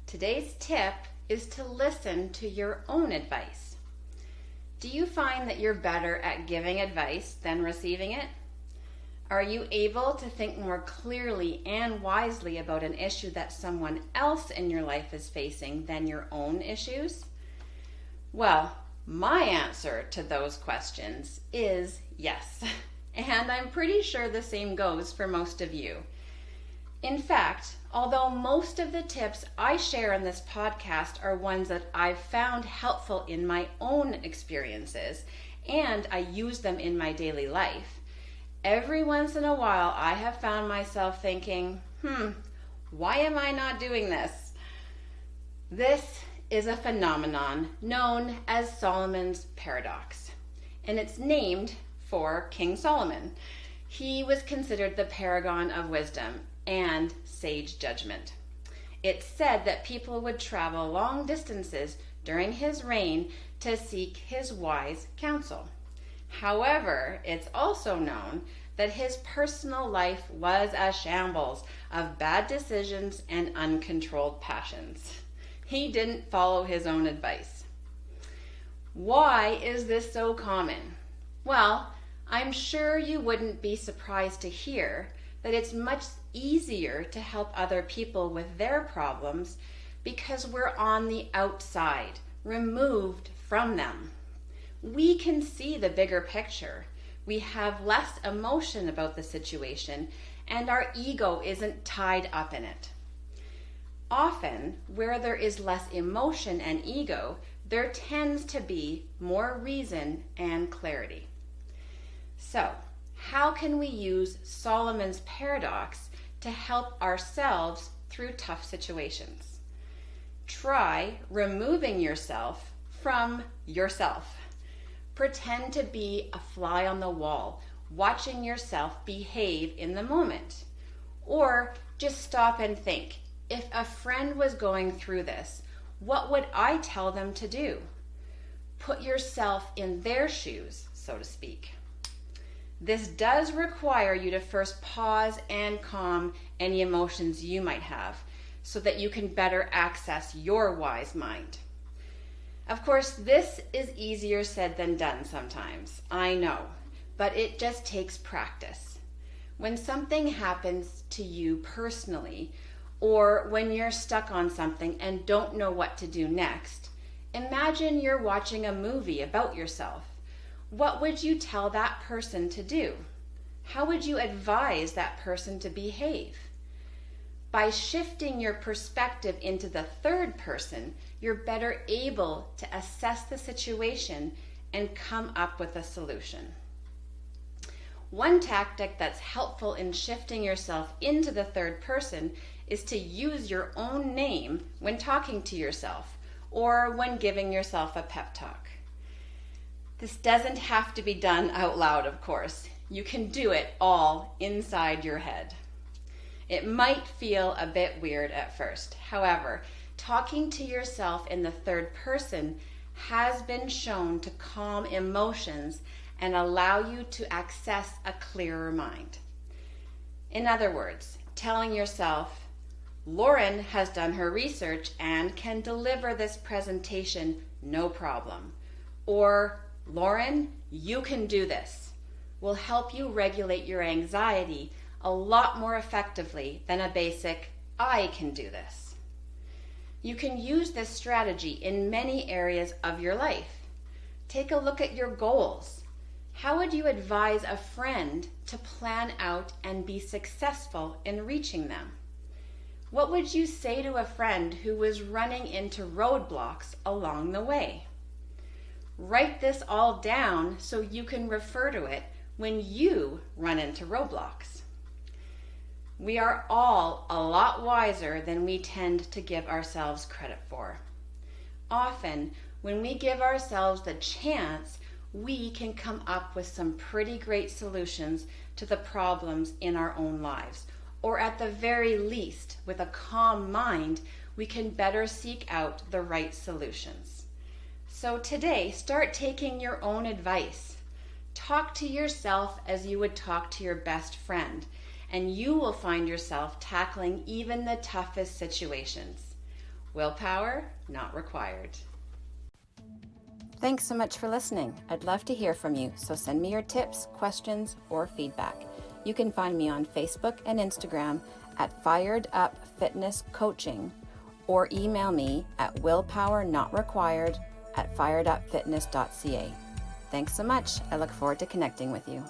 Today's tip is to listen to your own advice. Do you find that you're better at giving advice than receiving it? Are you able to think more clearly and wisely about an issue that someone else in your life is facing than your own issues? Well, my answer to those questions is yes, and I'm pretty sure the same goes for most of you. In fact, although most of the tips I share in this podcast are ones that I've found helpful in my own experiences, and I use them in my daily life, every once in a while I have found myself thinking, why am I not doing this? This is a phenomenon known as Solomon's paradox, and it's named for King Solomon. He was considered the paragon of wisdom and sage judgment. It's said that people would travel long distances during his reign to seek his wise counsel. However, it's also known that his personal life was a shambles of bad decisions and uncontrolled passions. He didn't follow his own advice. Why is this so common? Well, I'm sure you wouldn't be surprised to hear that it's much easier to help other people with their problems because we're on the outside, removed from them. We can see the bigger picture. We have less emotion about the situation, and our ego isn't tied up in it. Often, where there is less emotion and ego, there tends to be more reason and clarity. So, how can we use Solomon's paradox to help ourselves through tough situations? Try removing yourself from yourself. Pretend to be a fly on the wall, watching yourself behave in the moment. Or just stop and think, if a friend was going through this, what would I tell them to do? Put yourself in their shoes, so to speak. This does require you to first pause and calm any emotions you might have so that you can better access your wise mind. Of course, this is easier said than done sometimes, I know, but it just takes practice. When something happens to you personally, or when you're stuck on something and don't know what to do next, imagine you're watching a movie about yourself. What would you tell that person to do? How would you advise that person to behave? By shifting your perspective into the third person, you're better able to assess the situation and come up with a solution. One tactic that's helpful in shifting yourself into the third person is to use your own name when talking to yourself or when giving yourself a pep talk. This doesn't have to be done out loud, of course. You can do it all inside your head. It might feel a bit weird at first. However, talking to yourself in the third person has been shown to calm emotions and allow you to access a clearer mind. In other words, telling yourself, Lauren has done her research and can deliver this presentation no problem. Or, Lauren, you can do this, will help you regulate your anxiety a lot more effectively than a basic, I can do this. You can use this strategy in many areas of your life. Take a look at your goals. How would you advise a friend to plan out and be successful in reaching them? What would you say to a friend who was running into roadblocks along the way? Write this all down so you can refer to it when you run into roadblocks. We are all a lot wiser than we tend to give ourselves credit for. Often, when we give ourselves the chance, we can come up with some pretty great solutions to the problems in our own lives. Or at the very least, with a calm mind, we can better seek out the right solutions. So today, start taking your own advice. Talk to yourself as you would talk to your best friend, and you will find yourself tackling even the toughest situations. Willpower not required. Thanks so much for listening. I'd love to hear from you, so send me your tips, questions, or feedback. You can find me on Facebook and Instagram at Fired Up Fitness Coaching, or email me at willpowernotrequired@firedupfitness.ca. Thanks so much. I look forward to connecting with you.